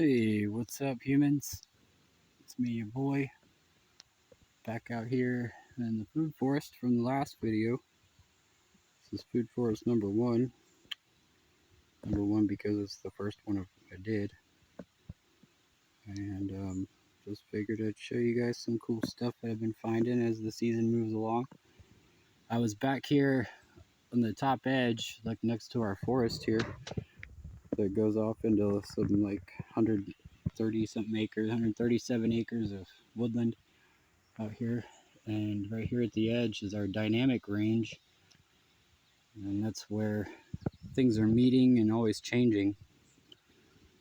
Hey, what's up, humans? It's me, your boy, back out here in the food forest from the last video. This is food forest number one. Number one because it's the first one I did. And just figured I'd show you guys some cool stuff that I've been finding as the season moves along. I was back here on the top edge, like next to our forest here, that goes off into some like 130 something acres, 137 acres of woodland out here. And right here at the edge is our dynamic range, and that's where things are meeting and always changing.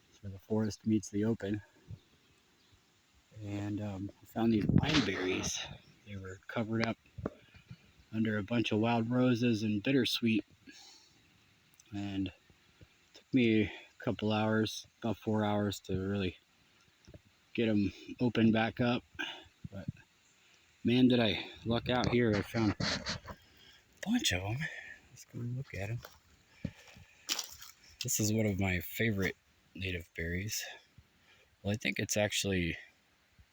It's where the forest meets the open. And I found these wineberries. They were covered up under a bunch of wild roses and bittersweet, and it took me a couple hours, about 4 hours, to really get them open back up. But man, did I luck out here. I found a bunch of them. Let's go look at them. This is one of my favorite native berries. Well, I think it's actually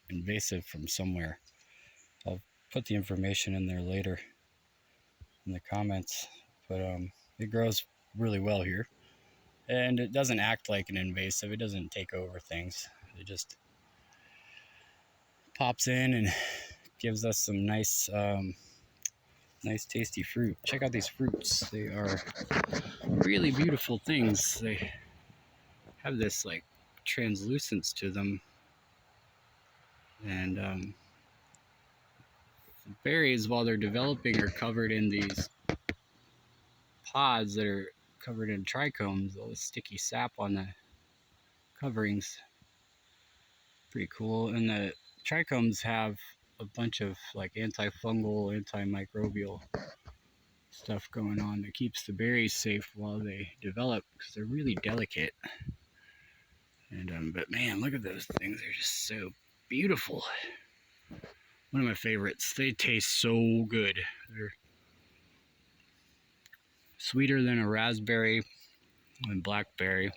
invasive from somewhere. I'll put the information in there later in the comments, but it grows really well here, and it doesn't act like an invasive. It doesn't take over things. It just pops in and gives us some nice tasty fruit. Check out these fruits. They are really beautiful things. They have this like translucence to them, and the berries, while they're developing, are covered in these pods that are covered in trichomes, all the sticky sap on the coverings. Pretty cool. And the trichomes have a bunch of like antifungal, antimicrobial stuff going on that keeps the berries safe while they develop, because they're really delicate. And but man, look at those things. They're just so beautiful. One of my favorites. They taste so good. They're sweeter than a raspberry and blackberry,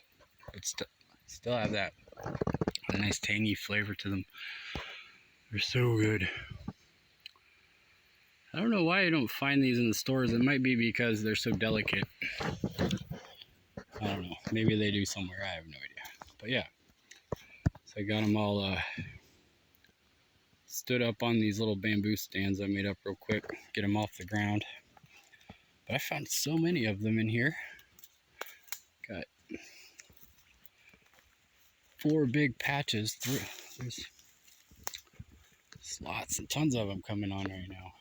but still have that nice tangy flavor to them. They're so good. I don't know why I don't find these in the stores. It might be because they're so delicate. I don't know. Maybe they do somewhere. I have no idea. But yeah. So I got them all stood up on these little bamboo stands I made up real quick. Get them off the ground. But I found so many of them in here. Got 4 big patches. There's lots and tons of them coming on right now.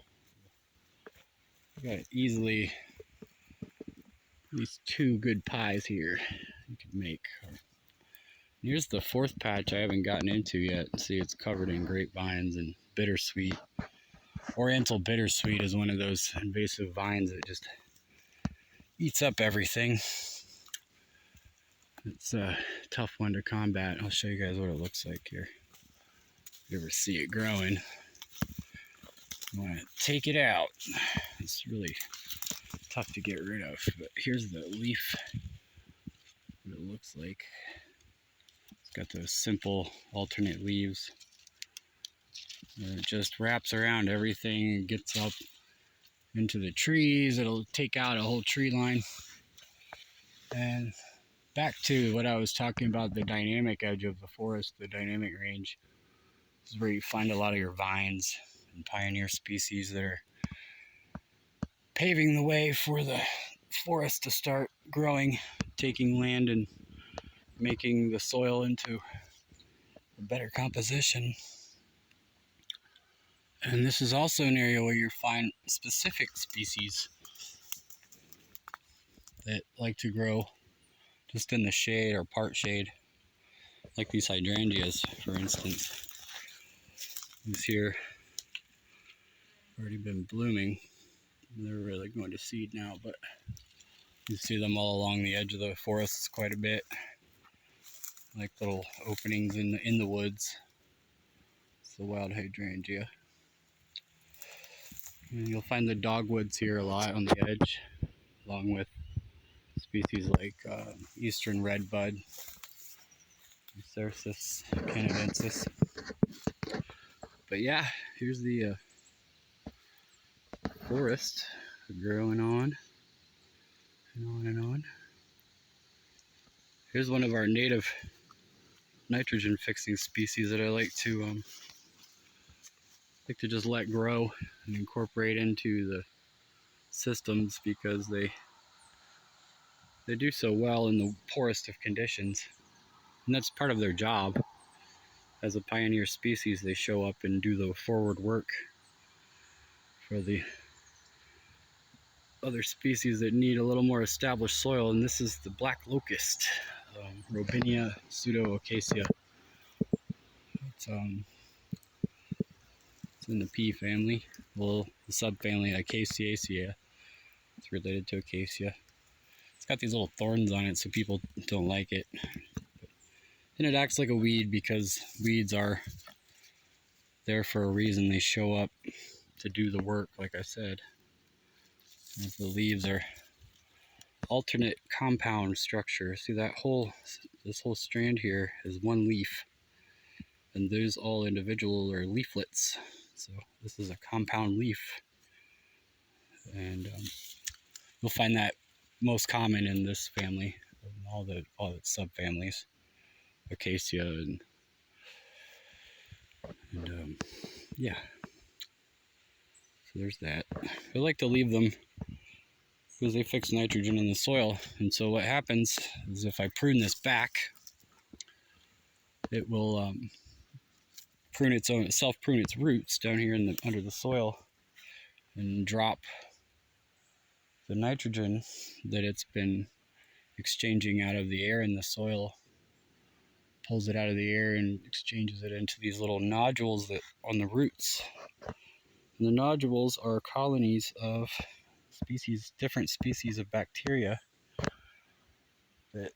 I got easily at least 2 good pies here you could make. Here's the 4th patch I haven't gotten into yet. See, it's covered in grapevines and bittersweet. Oriental bittersweet is one of those invasive vines that just eats up everything. It's a tough one to combat. I'll show you guys what it looks like here. If you ever see it growing, you want to take it out. It's really tough to get rid of. But here's the leaf, what it looks like. It's got those simple alternate leaves. And it just wraps around everything and gets up into the trees. It'll take out a whole tree line. And back to what I was talking about, the dynamic edge of the forest, the dynamic range. This is where you find a lot of your vines and pioneer species that are paving the way for the forest to start growing, taking land and making the soil into a better composition. And this is also an area where you find specific species that like to grow just in the shade or part shade, like these hydrangeas, for instance. These here already been blooming. They're really going to seed now, but you see them all along the edge of the forests quite a bit, like little openings in the woods. It's the wild hydrangea. And you'll find the dogwoods here a lot on the edge, along with species like eastern redbud Cercis canadensis. But yeah, here's the forest growing on and on and on. Here's one of our native nitrogen fixing species that I like to just let grow and incorporate into the systems, because they do so well in the poorest of conditions, and that's part of their job. As a pioneer species, they show up and do the forward work for the other species that need a little more established soil, and this is the black locust, Robinia pseudo-acacia. It's in the pea family, well, the subfamily Acaciaceae. It's related to acacia. It's got these little thorns on it, so people don't like it. And it acts like a weed because weeds are there for a reason. They show up to do the work, like I said. And the leaves are alternate compound structure. See this whole strand here is one leaf, and those all individual are leaflets. So this is a compound leaf, and you'll find that most common in this family, all its subfamilies, acacia and yeah. So there's that. I like to leave them because they fix nitrogen in the soil, and so what happens is if I prune this back, it will prune its roots down here under the soil, and drop the nitrogen that it's been exchanging out of the air in the soil, pulls it out of the air and exchanges it into these little nodules that on the roots. And the nodules are colonies of different species of bacteria that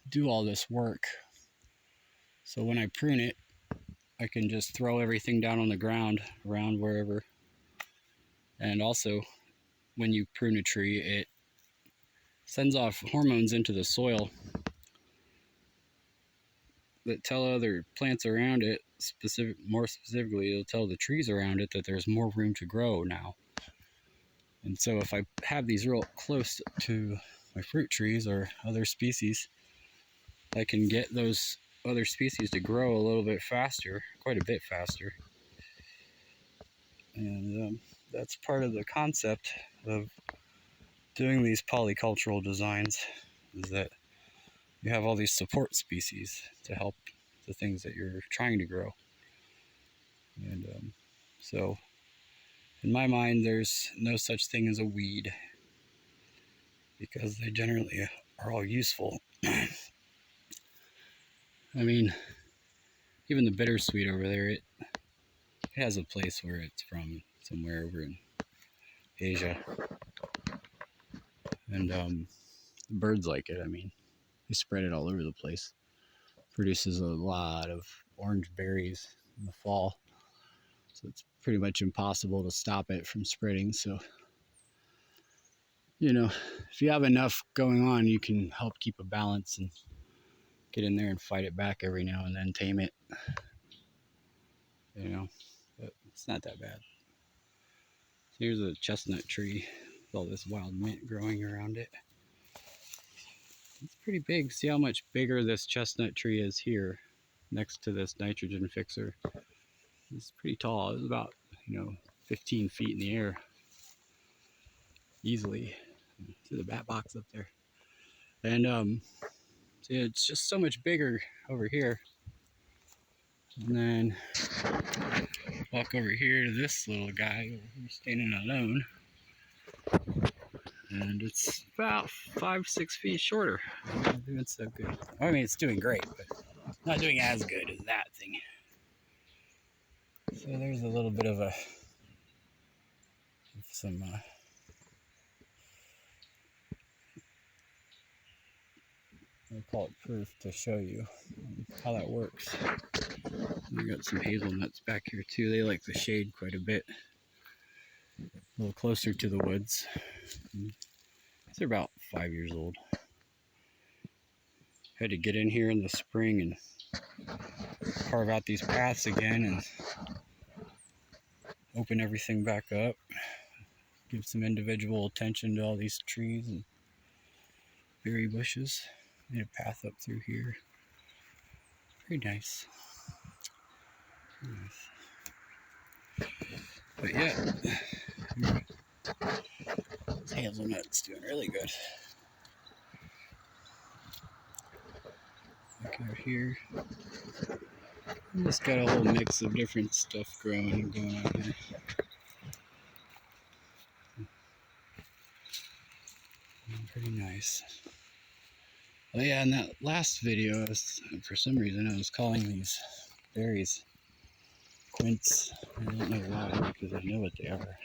do all this work. So when I prune it, I can just throw everything down on the ground around wherever. And also, when you prune a tree, it sends off hormones into the soil that tell other plants around it, more specifically, it'll tell the trees around it that there's more room to grow now. And so if I have these real close to my fruit trees or other species, I can get those other species to grow a little bit faster, quite a bit faster. And that's part of the concept of doing these polycultural designs, is that you have all these support species to help the things that you're trying to grow. And so in my mind, there's no such thing as a weed, because they generally are all useful. I mean, even the bittersweet over there, it has a place where it's from, somewhere over in Asia. And the birds like it. I mean, they spread it all over the place. Produces a lot of orange berries in the fall, so it's pretty much impossible to stop it from spreading. So, you know, if you have enough going on, you can help keep a balance and get in there and fight it back every now and then, tame it. You know, but it's not that bad. So here's a chestnut tree with all this wild mint growing around it. It's pretty big. See how much bigger this chestnut tree is here next to this nitrogen fixer. It's pretty tall. It's about, 15 feet in the air easily. See the bat box up there. And see, it's just so much bigger over here. And then walk over here to this little guy over here standing alone. And it's about 5-6 feet shorter. I'm not doing so good. I mean, it's doing great, but not doing as good as that thing. So there's a little bit of some I'll call it proof to show you how that works. We got some hazelnuts back here too. They like the shade quite a bit. A little closer to the woods. They're about 5 years old. Had to get in here in the spring and carve out these paths again and open everything back up. Give some individual attention to all these trees and berry bushes. Made a path up through here. Very nice. Very nice. But yeah, this hazelnut's doing really good. Look out here. Just got a whole mix of different stuff growing and going on here. Pretty nice. Oh yeah, in that last video, for some reason I was calling these berries quince. I don't know why, because I know what they are.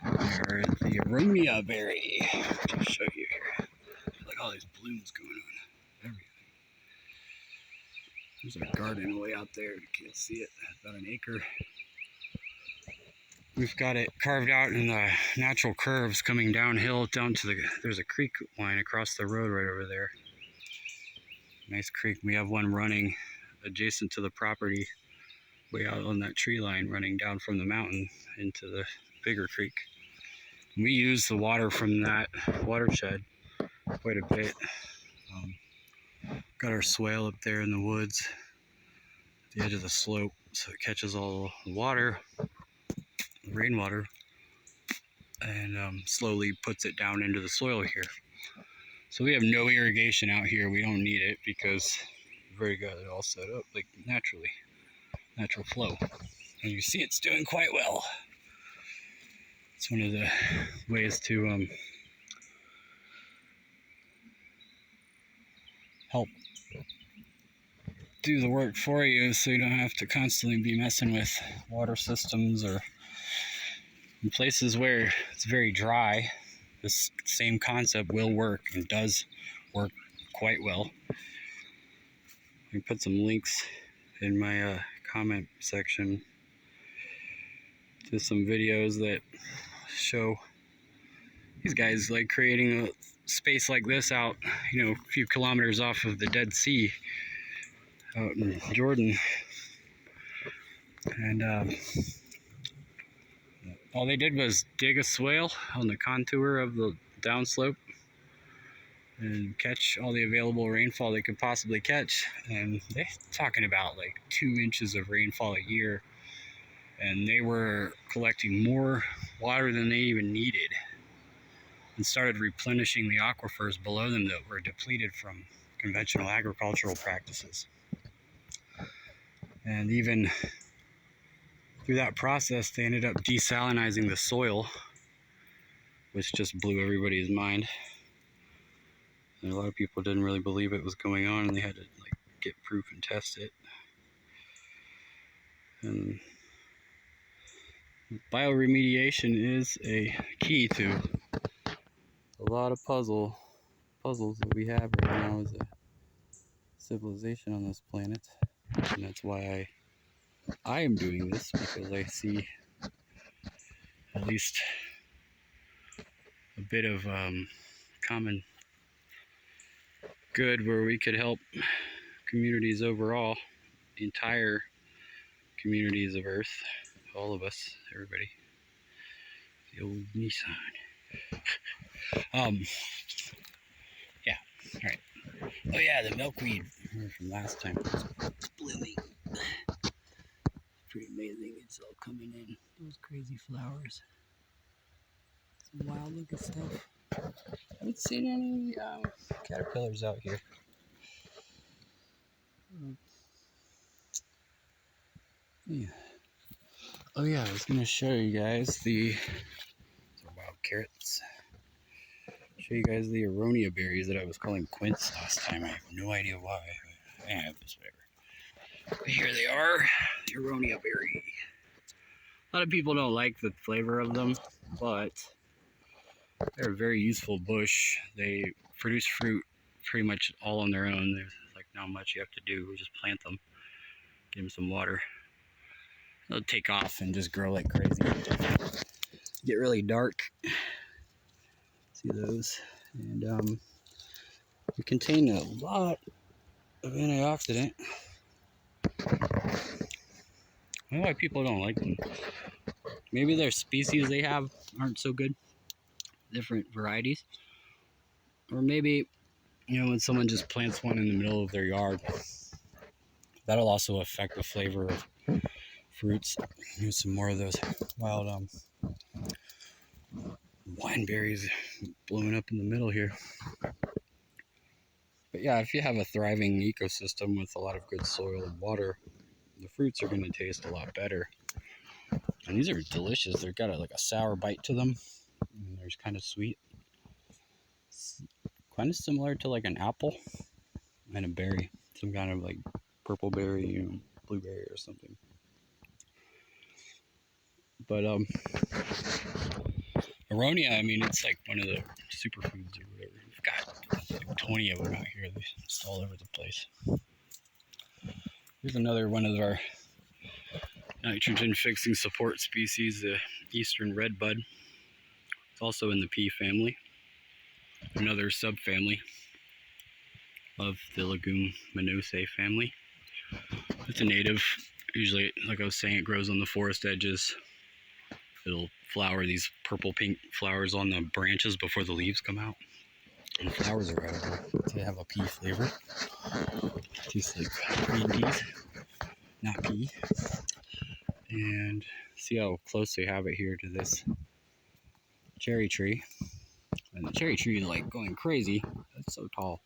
They're the aronia berry, which I'll show you here. Like all these blooms going on. Everything. There's our garden way out there. You can't see it. About an acre. We've got it carved out in the natural curves coming downhill down to there's a creek line across the road right over there. Nice creek. We have one running adjacent to the property way out on that tree line running down from the mountain into the bigger creek. We use the water from that watershed quite a bit. Got our swale up there in the woods at the edge of the slope, so it catches all the water, the rainwater, and slowly puts it down into the soil here. So we have no irrigation out here. We don't need it because we've already got it all set up like naturally, natural flow. And you see it's doing quite well. It's one of the ways to help do the work for you, so you don't have to constantly be messing with water systems, or in places where it's very dry. This same concept will work and does work quite well. I put some links in my comment section to some videos that show these guys like creating a space like this out, a few kilometers off of the Dead Sea out in Jordan. And all they did was dig a swale on the contour of the downslope and catch all the available rainfall they could possibly catch. And they're talking about like 2 inches of rainfall a year. And they were collecting more water than they even needed, and started replenishing the aquifers below them that were depleted from conventional agricultural practices. And even through that process, they ended up desalinizing the soil, which just blew everybody's mind. And a lot of people didn't really believe it was going on, and they had to get proof and test it. And bioremediation is a key to a lot of puzzles that we have right now as a civilization on this planet. And that's why I am doing this, because I see at least a bit of common good where we could help communities overall, the entire communities of Earth, all of us, everybody. The old Nissan. Yeah, alright. Oh yeah, the milkweed from last time was blooming. Pretty amazing. It's all coming in. Those crazy flowers. Some wild looking stuff. Haven't seen any caterpillars out here. Yeah. Oh yeah, I was gonna show you guys the wild carrots. Show you guys the aronia berries that I was calling quince last time. I have no idea why. I have this, whatever. But here they are, the aronia berry. A lot of people don't like the flavor of them, but they're a very useful bush. They produce fruit pretty much all on their own. There's not much you have to do. We just plant them, give them some water. They'll take off and just grow like crazy. Get really dark. See those? And They contain a lot of antioxidant. I don't know why people don't like them. Maybe their species they have aren't so good, different varieties. Or maybe, when someone just plants one in the middle of their yard, that'll also affect the flavor of fruits. Here's some more of those wild wineberries blowing up in the middle here. But yeah, if you have a thriving ecosystem with a lot of good soil and water, the fruits are going to taste a lot better. And these are delicious. They've got like a sour bite to them. And they're kind of sweet. It's kind of similar to like an apple and a berry. Some kind of like purple berry, blueberry or something. But aronia, I mean, it's like one of the superfoods or whatever. We've got like 20 of them out here. They're just all over the place. Here's another one of our nitrogen fixing support species, the eastern redbud. It's also in the pea family, another subfamily of the Leguminosae family. It's a native. Usually, like I was saying, it grows on the forest edges. It'll flower these purple pink flowers on the branches before the leaves come out. And the flowers are edible. They have a pea flavor. Tastes like green peas, not pea. And see how close they have it here to this cherry tree. And the cherry tree is like going crazy. It's so tall.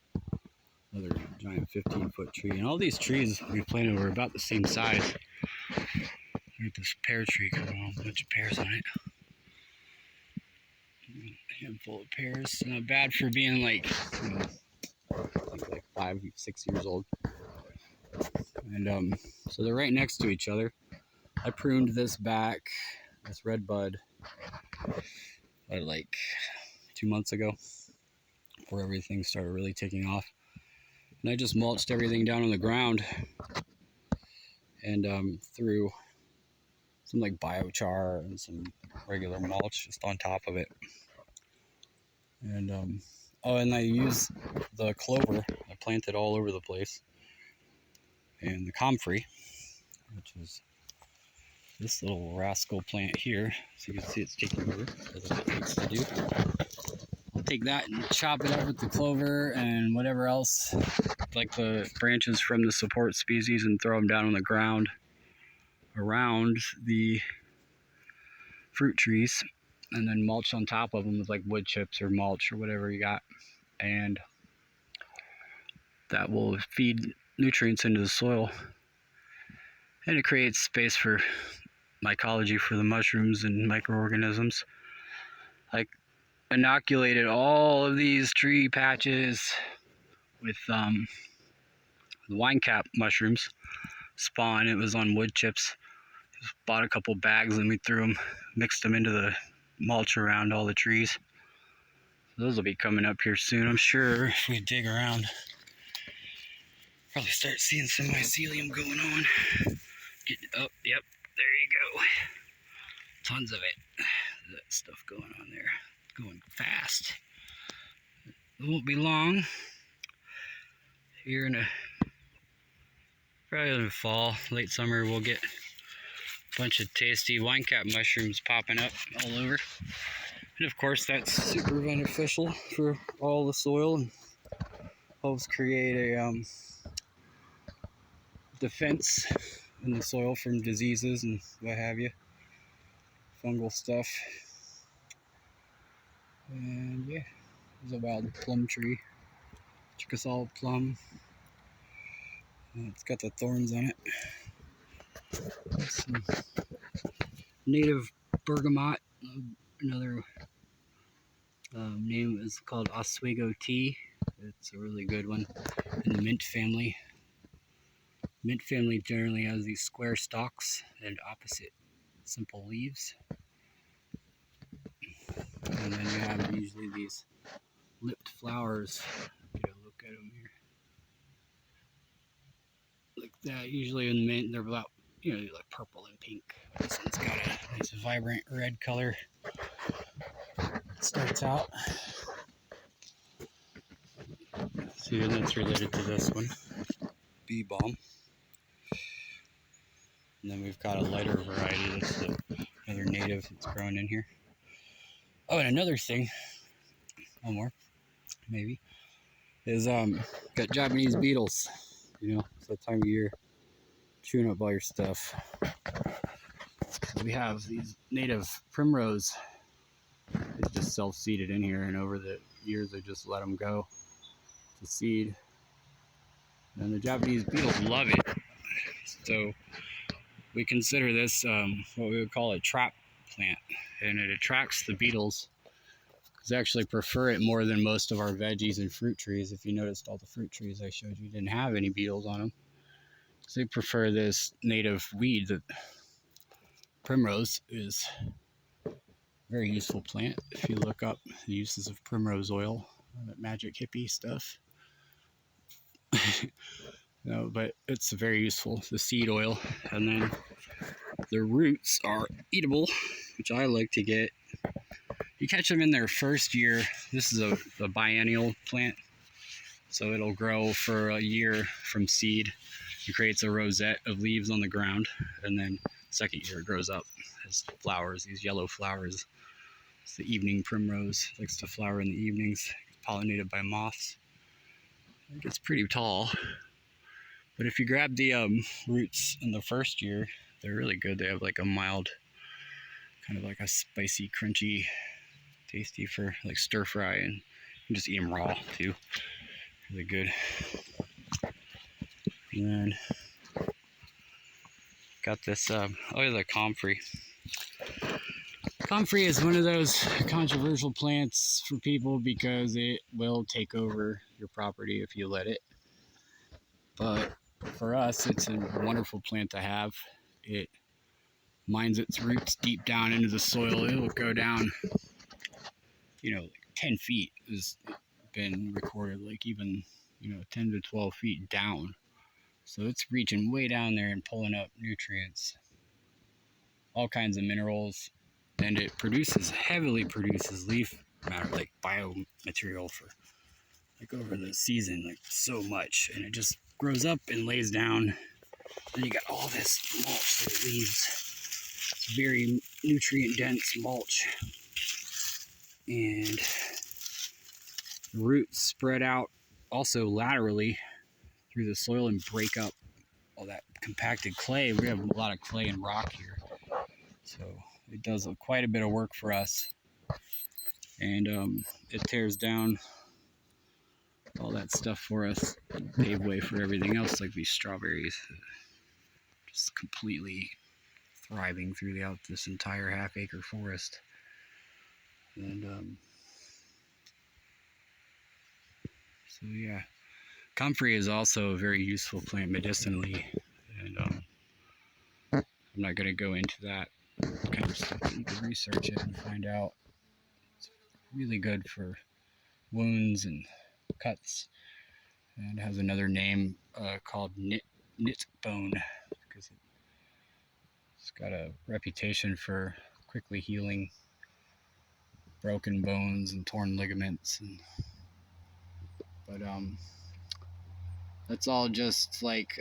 Another giant 15-foot tree. And all these trees we planted were about the same size. Look at this pear tree coming on, a bunch of pears on it. A handful of pears. Not bad for being like, like 5, 6 years old. And so they're right next to each other. I pruned this back, this red bud, like 2 months ago, before everything started really taking off. And I just mulched everything down on the ground and threw some like biochar and some regular mulch just on top of it. And and I used the clover. I planted all over the place, and the comfrey, which is this little rascal plant here. So you can see it's taking over, as it likes to do. I'll take that and chop it up with the clover and whatever else, like the branches from the support species, and throw them down on the ground around the fruit trees, and then mulch on top of them with like wood chips or mulch or whatever you got. And that will feed nutrients into the soil, and it creates space for mycology for the mushrooms and microorganisms. I inoculated all of these tree patches with the wine cap mushrooms spawn. It was on wood chips. Just bought a couple bags and we threw them, mixed them into the mulch around all the trees. Those will be coming up here soon, I'm sure. If we dig around, probably start seeing some mycelium going on. Yep, there you go. Tons of it. That stuff going on there. Going fast. It won't be long. Here in probably in the fall, late summer, we'll get a bunch of tasty wine cap mushrooms popping up all over. And of course, that's super beneficial for all the soil and helps create a defense in the soil from diseases and what have you, fungal stuff. And yeah, there's a wild plum tree, Chickasaw plum. And it's got the thorns on it. Some native bergamot, another name is called Oswego tea. It's a really good one in the mint family. Mint family generally has these square stalks and opposite simple leaves. And then you have usually these lipped flowers. Get a look at them here. Like that. Usually in the mint, they're about, like purple and pink. This one's got a nice vibrant red color. It starts out. See, and that's related to this one, bee balm. And then we've got a lighter variety that's another native that's growing in here. Oh, and another thing, one more, maybe, is got Japanese beetles. You know, it's that time of year, chewing up all your stuff. So we have these native primrose. They just self-seeded in here, and over the years I just let them go to seed. And the Japanese beetles love it. So we consider this what we would call a trap plant, and it attracts the beetles. They actually prefer it more than most of our veggies and fruit trees. If you noticed, all the fruit trees I showed you didn't have any beetles on them. So they prefer this native weed. That primrose is a very useful plant. If you look up the uses of primrose oil, that magic hippie stuff. No, but it's very useful, the seed oil. And then the roots are eatable, which I like to get. You catch them in their first year. This is a biennial plant, so it'll grow for a year from seed. It creates a rosette of leaves on the ground, and then second year it grows up as flowers, these yellow flowers. It's the evening primrose. It likes to flower in the evenings, pollinated by moths. It gets pretty tall. But if you grab the roots in the first year, they're really good. They have like a mild, kind of like a spicy, crunchy, tasty for like stir fry, and you can just eat them raw too. Really good. And then got this, oh yeah, the comfrey. Comfrey is one of those controversial plants for people because it will take over your property if you let it. But for us, it's a wonderful plant to have. It mines its roots deep down into the soil. It'll go down, you know, like 10 feet has been recorded, like even, you know, 10 to 12 feet down. So it's reaching way down there and pulling up nutrients, all kinds of minerals, and it heavily produces leaf matter, like biomaterial for like over the season, like so much, and it just grows up and lays down. And you got all this mulch that it leaves. It's very nutrient dense mulch, and the roots spread out also laterally through the soil and break up all that compacted clay. We have a lot of clay and rock here, so it does quite a bit of work for us. And it tears down all that stuff for us, pave way for everything else, like these strawberries, just completely thriving throughout this entire half-acre forest. And so yeah, comfrey is also a very useful plant medicinally, and I'm not going to go into that kind of stuff, but you can research it and find out. It's really good for wounds and cuts, and it has another name called knit bone, because it's got a reputation for quickly healing broken bones and torn ligaments. But that's all just like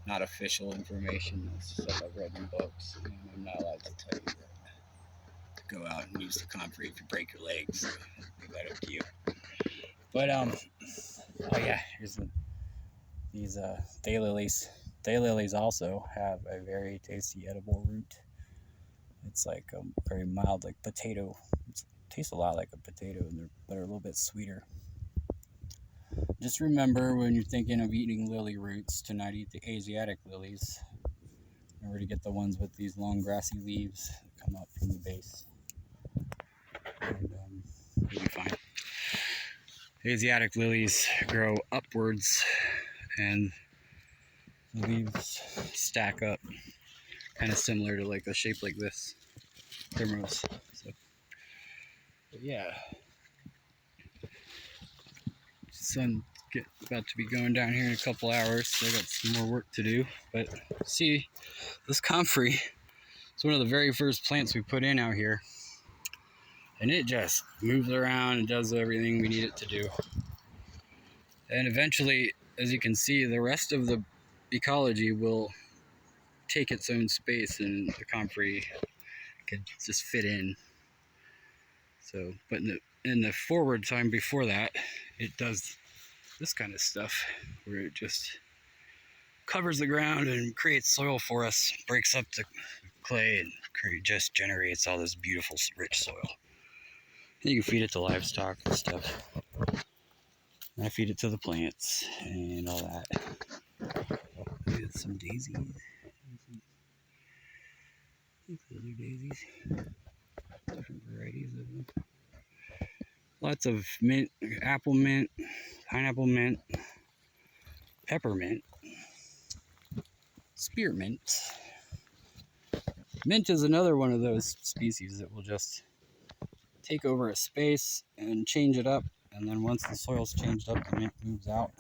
not official information. That's stuff I've read in books, and I'm not allowed to tell you that to go out and use the comfrey if you break your legs. So leave that up to you. But oh yeah, here's these daylilies. Daylilies also have a very tasty edible root. It's like very mild, like potato. It tastes a lot like a potato, and they're a little bit sweeter. Just remember, when you're thinking of eating lily roots, to not eat the Asiatic lilies. Remember to get the ones with these long grassy leaves that come up from the base, and you'll be fine. Asiatic lilies grow upwards, and the leaves stack up, kind of similar to like a shape like this, primrose. So, but yeah, sun about to be going down here in a couple hours, so I got some more work to do. But see, this comfrey, it's one of the very first plants we put in out here, and it just moves around and does everything we need it to do. And eventually, as you can see, the rest of the ecology will take its own space and the comfrey could just fit in. So, but in the forward time before that, it does this kind of stuff where it just covers the ground and creates soil for us, breaks up the clay, and just generates all this beautiful, rich soil. And you can feed it to livestock and stuff. And I feed it to the plants and all that. Look at some daisies. Those are daisies. Different varieties of them. Lots of mint, apple mint, pineapple mint, peppermint, spearmint. Mint is another one of those species that will just take over a space and change it up, and then once the soil's changed up, the mint moves out.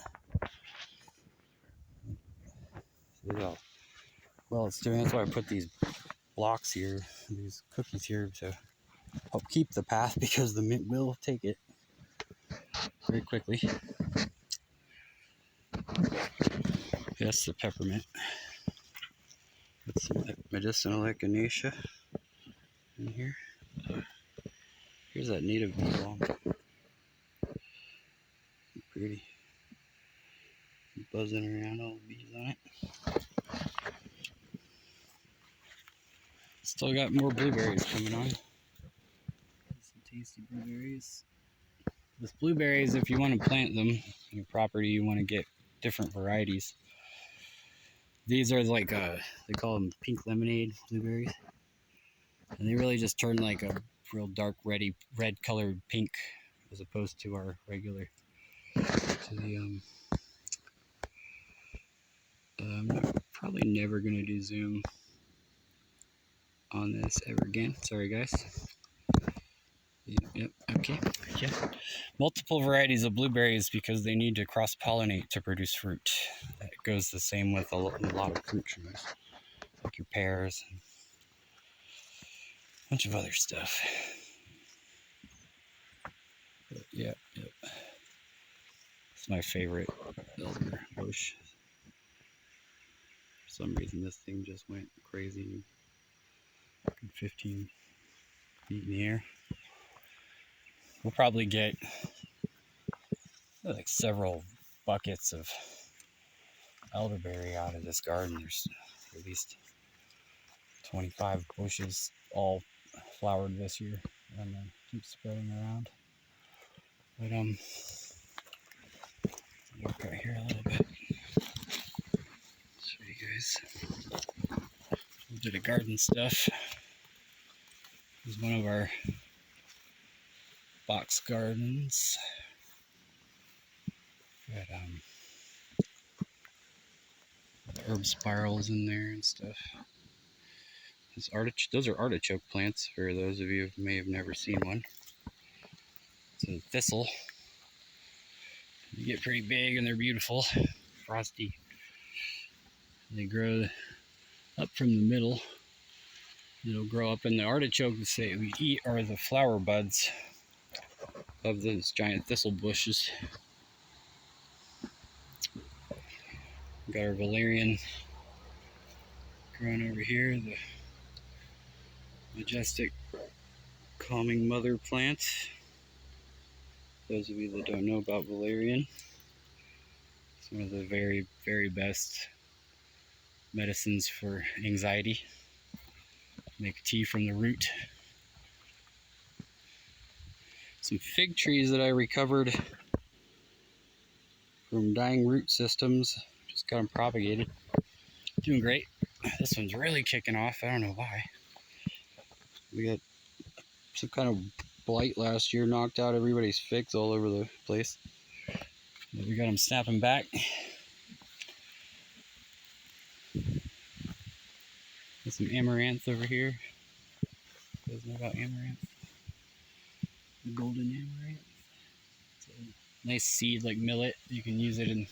See how well it's doing. That's why I put these blocks here, these cookies here, to help keep the path, because the mint will take it very quickly. That's the peppermint. That's some medicinal echinacea in here. Here's that native bee balm. Pretty. Buzzing around, all the bees on it. Still got more blueberries coming on. Some tasty blueberries. With blueberries, if you want to plant them in your property, you want to get different varieties. These are like they call them pink lemonade blueberries, and they really just turn like a real dark red colored pink, as opposed to our regular. To the I'm probably never gonna do zoom on this ever again. Sorry, guys. Yep. Okay. Yeah. Multiple varieties of blueberries because they need to cross-pollinate to produce fruit. It goes the same with a lot of fruit trees, like your pears and a bunch of other stuff. But yeah. It's my favorite elder bush. For some reason, this thing just went crazy. 15 feet in the air. We'll probably get like several buckets of elderberry out of this garden. There's at least 25 bushes, all flowered this year, and then keep spreading around. But look right here a little bit. Show you guys a little bit of garden stuff. This is one of our box gardens. Got herb spirals in there and stuff. Those are artichoke plants, for those of you who may have never seen one. It's a thistle. They get pretty big and they're beautiful, frosty. They grow up from the middle. It'll grow up in the artichokes that we eat are the flower buds of those giant thistle bushes. We've got our valerian growing over here, the majestic calming mother plant. Those of you that don't know about valerian, it's one of the very, very best medicines for anxiety. Make tea from the root. Some fig trees that I recovered from dying root systems. Just got them propagated. Doing great. This one's really kicking off. I don't know why. We got some kind of blight last year, knocked out everybody's figs all over the place. But we got them snapping back. There's some amaranth over here. You guys know about amaranth? The golden amaranth. It's a nice seed like millet. You can use it in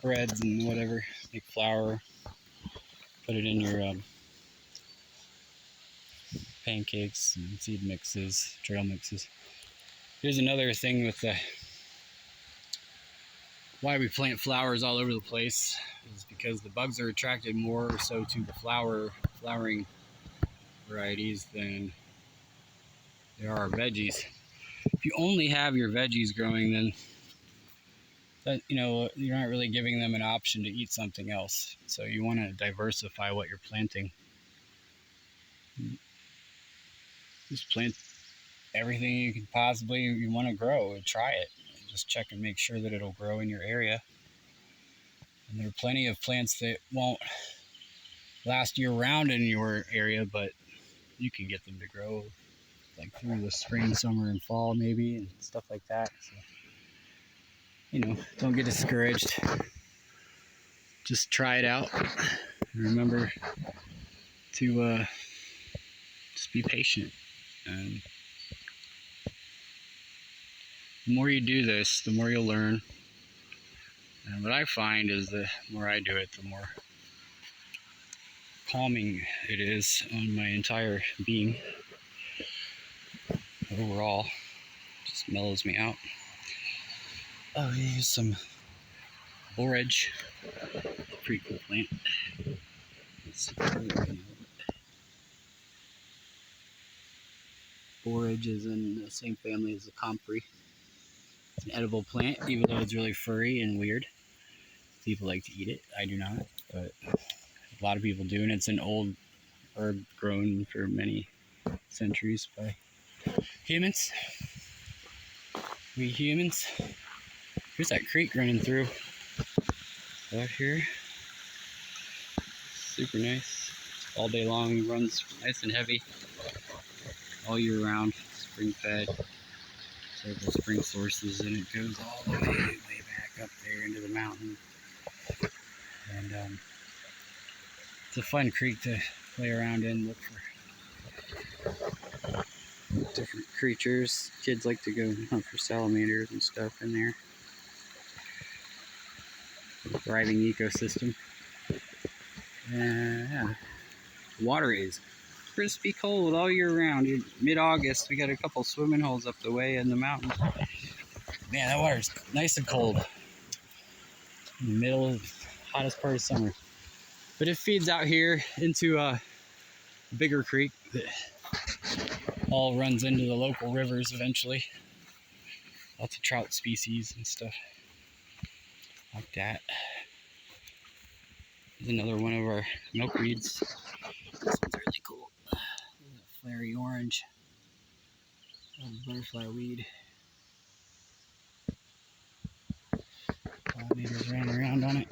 breads and whatever. Make flour. Put it in your pancakes and seed mixes, trail mixes. Here's another thing with the why we plant flowers all over the place is because the bugs are attracted more so to the flowering varieties than there are veggies. If you only have your veggies growing, then that, you're not really giving them an option to eat something else. So you want to diversify what you're planting. Just plant everything you can possibly you want to grow and try it. Just check and make sure that it'll grow in your area. And there are plenty of plants that won't last year round in your area, but you can get them to grow like through the spring, summer, and fall maybe, and stuff like that. So, don't get discouraged. Just try it out. And remember to just be patient. And the more you do this, the more you'll learn. And what I find is the more I do it, the more calming it is on my entire being. Overall, just mellows me out. Oh, here's some borage. Pretty cool plant. Borage is in the same family as the comfrey. It's an edible plant, even though it's really furry and weird. People like to eat it. I do not, but a lot of people do, and it's an old herb grown for many centuries by humans. We humans. Here's that creek running through out here. Super nice. All day long, it runs nice and heavy all year round. Spring fed. Several spring sources, and it goes all the way back up there into the mountain. And it's a fun creek to play around in, look for different creatures. Kids like to go hunt for salamanders and stuff in there. Thriving ecosystem. Yeah. Water is crispy cold all year round. In mid-August, we got a couple swimming holes up the way in the mountain. Man, that water's nice and cold. In the middle of the hottest part of summer. But it feeds out here into a bigger creek that all runs into the local rivers eventually. Lots of trout species and stuff like that. There's another one of our milkweeds. This one's really cool. Flary orange. Butterfly weed. Pollinators running around on it.